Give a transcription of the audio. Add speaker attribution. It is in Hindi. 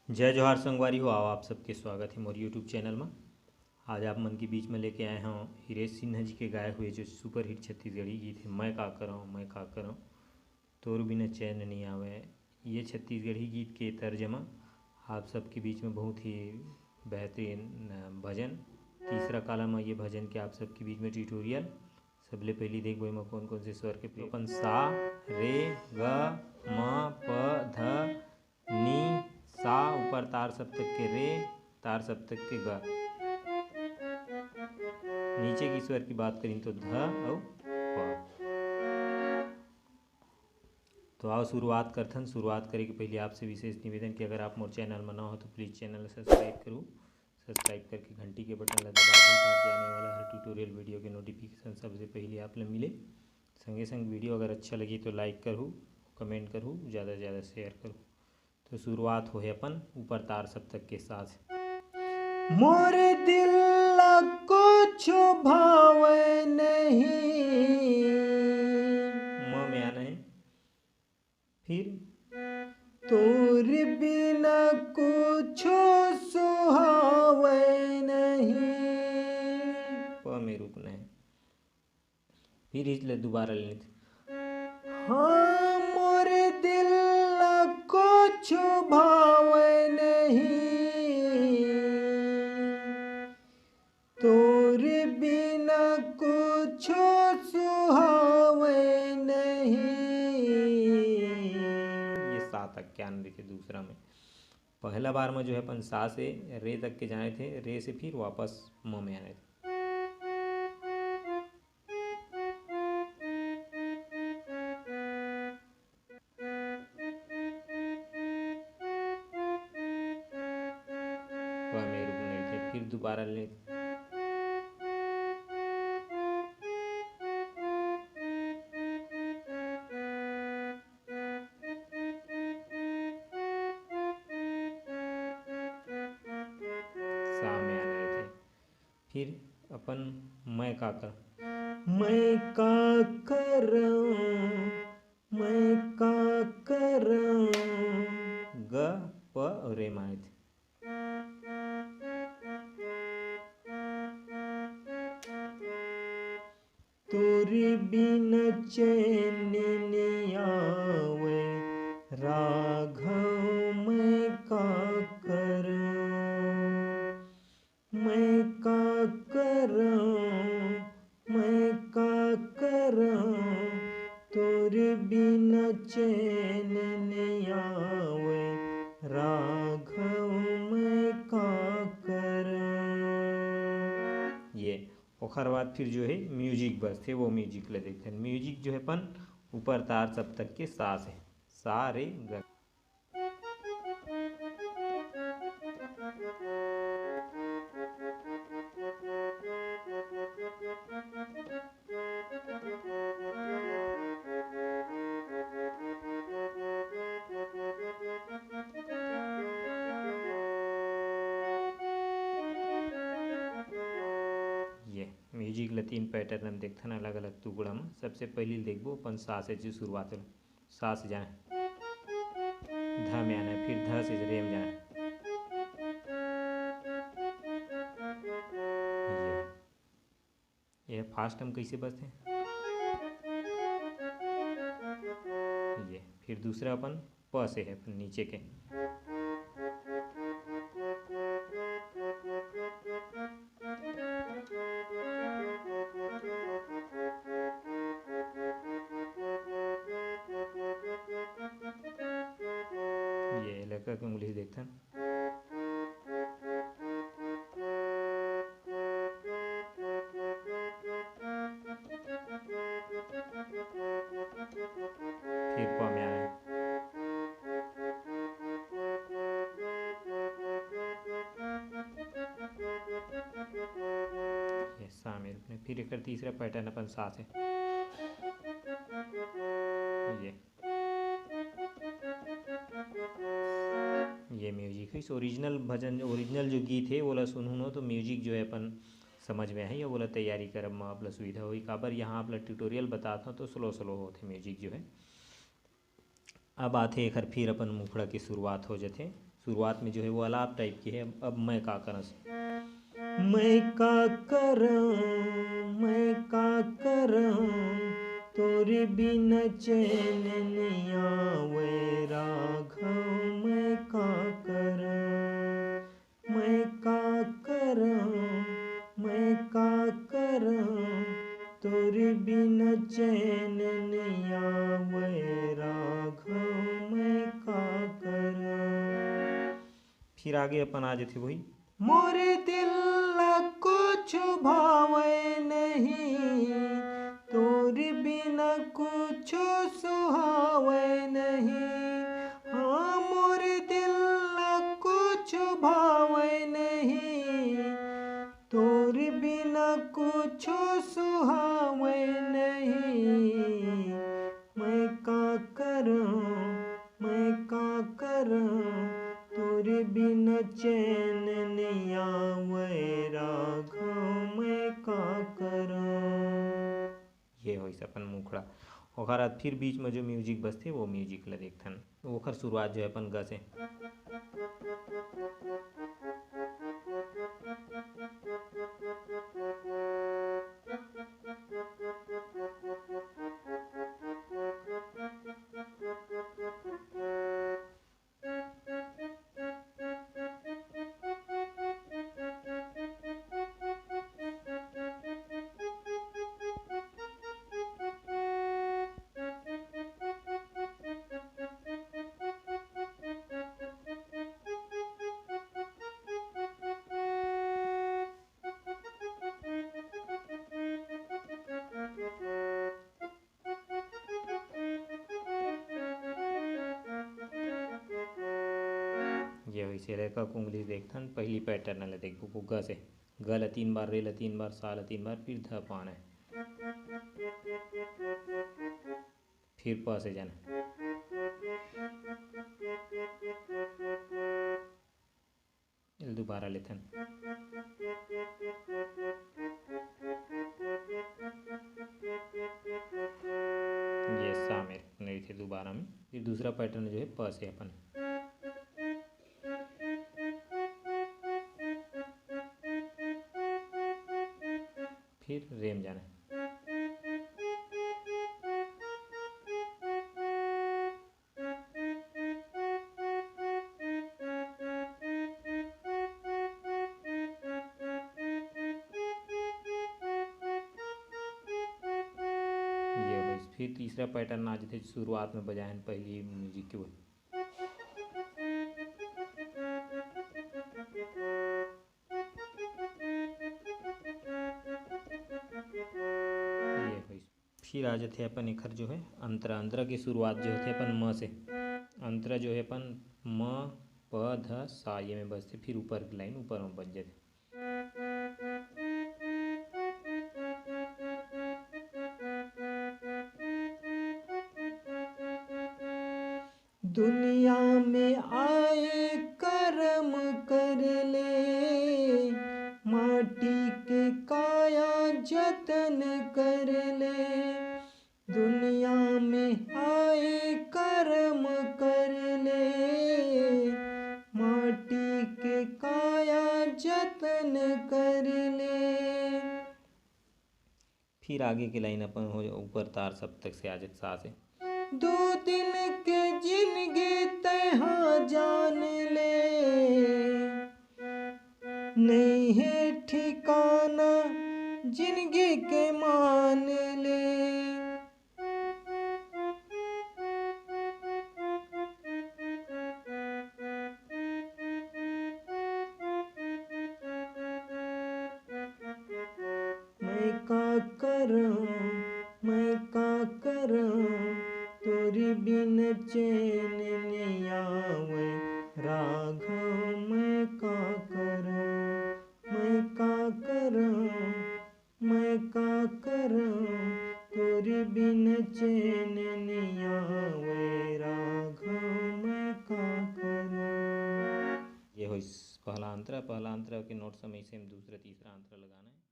Speaker 1: जय जोहार संगवारी हो। आओ आप सबके स्वागत है मोर यूट्यूब चैनल में। आज आप मन के बीच में लेके आए हैं हिरेश सिन्हा जी के गाए हुए जो सुपर हिट छत्तीसगढ़ी गीत है मैं का करऊँ मैं का करऊँ तोर बिना चैन नहीं आवे। ये छत्तीसगढ़ी गीत के तर्जमा आप सबके बीच में बहुत ही बेहतरीन भजन तीसरा कालम है। ये भजन के आप सबके बीच में ट्यूटोरियल सबले पहले देखो में कौन कौन से स्वर के अपन सा रे ग म प ध नी सा ऊपर तार सप्तक के रे तार सप्तक के ग। नीचे की स्वर की बात करें तो ध और प। तो आओ शुरुआत करथन। शुरुआत करे के पहले आपसे विशेष निवेदन कि अगर आप मोर चैनल में न हो तो प्लीज़ चैनल सब्सक्राइब करूँ। सब्सक्राइब करके घंटी के बटन दबा दूँ ताकि आने वाला हर ट्यूटोरियल वीडियो के नोटिफिकेशन सबसे पहले आप लोग मिले। संगे संग वीडियो अगर अच्छा लगी तो लाइक करूँ, कमेंट करूँ, ज़्यादा से ज़्यादा शेयर करूँ। तो शुरुआत हो है अपन ऊपर तार सप्तक के साथ। मोर दिल कुछ भावे नहीं म में आना है। फिर तोर बिना कुछ सुहावे नहीं प में रुकना है। फिर इसलिए दोबारा लेते हाँ मोर दिल कुछ भावे नहीं तोर बिना कुछ सुहावे नहीं। ये सा तक क्या देखे दूसरा में पहला बार में जो है अपन सा से रे तक के जाए थे, रे से फिर वापस म में आए थे। में रुकने थे, फिर दोबारा ले सा में आने थे। फिर अपन मैं का कर मैं का करऊँ मैं का करऊँ ग प और रे माए थे। तोरी बिन चैन नहीं आवे राघव मैं का करऊँ मैं का करऊँ मैं का करऊँ तोर बिन चैन नहीं आवे राघव मैं का करऊँ। ये ओखर बाद फिर जो है म्यूजिक बस थे वो म्यूजिक ले देखते हैं। म्यूजिक जो है अपन ऊपर तार सप्तक के सा से सा रे ग। ये म्यूजिक ला तीन पैटर्न में देखथन अलग अलग टुकड़ा में। सबसे पहले देखबो अपन सा से जो शुरुआत हो सा से जाए ध में आना है, फिर ध से रे में जाए। ये फास्ट हम कैसे बजते ये। फिर दूसरा अपन प से है अपन नीचे के ये लड़का के उंगली देखथन। फिर प में आना है। ये सा में रुकने। फिर एक तीसरा पैटर्न अपन सा से ये म्यूजिक है। इस ओरिजिनल भजन ओरिजिनल जो गीत है वो सुनूँ न तो म्यूजिक जो है अपन समझ में है या बोला तैयारी करब में आप सुविधा हुई काबर यहाँ आप ट्यूटोरियल बताता तो स्लो स्लो होते म्यूजिक जो है। अब आते एक फिर अपन मुखड़ा की शुरुआत हो जाते। शुरुआत में जो है वो अलाप टाइप की है। अब मैं का करं, मैं का करं, मैं का करं, तोरे बिन चैन नहीं आवे राघव, मैं का करं, मैं का करं, मैं का करं, तोरे बिन चैन नहीं आवे राघव, मैं का करं। फिर आगे अपन आ जाते वही, मोरे दिल कुछ भावे नहीं, तोरे बिना कुछ सुहावे नहीं। हाँ मोरे दिल कुछ भावे नहीं, तोरे बिना कुछ सुहावे नहीं। मैं का करं, मैं का करं, तोरे बिन चैन नहीं आवे राघव, मैं का करं। ये हो अपन मुखड़ा। ओकर बाद फिर बीच में जो म्यूजिक बजते वो म्यूजिक ला देखथन। ओकर शुरुआत जो है अपन ग से, ये वैसे रेखा कुंगली देखथन। पहली पैटर्न ला देखबो को ग से, ग ला 3 बार, रे ला 3 बार, सा ला 3 बार, फिर ध पान है, फिर प से जाना, दोबारा लेथन, ये सा में नहीं थे दोबारा में। फिर दूसरा पैटर्न जो है प से अपन, फिर रेम जाना, ये हो। फिर तीसरा पैटर्न आ जाते शुरुआत में बजाए पहली म्यूजिक के, वो ये हो। फिर आ जाते अपन एखर जो है अंतरा। अंतरा की शुरुआत जो होती है अपन म से, अंतरा जो है अपन म प ध सा ये में बजते, फिर ऊपर की लाइन ऊपर में बज जाते। दुनिया में आए कर्म कर ले, माटी के काया जतन कर ले। दुनिया में आए कर्म कर ले, माटी के काया जतन कर ले। फिर आगे की लाइन अपन हो ऊपर तार सप्तक से आ जाते सा से, 2 दिन के जिंदगी तहाँ जान ले, नहीं है ठिकाना जिंदगी के मान ले। मैं का करं, मैं का करं, तोरे बिन चैन नहीं आवे राघव, मैं का करं, मैं का करं, मैं का करं, तोरे बिन चैन नहीं आवे राघव, मैं का करं। ये हो पहला अंतरा। पहला अंतरा के नोट समय से दूसरा तीसरा अंतरा लगाना है।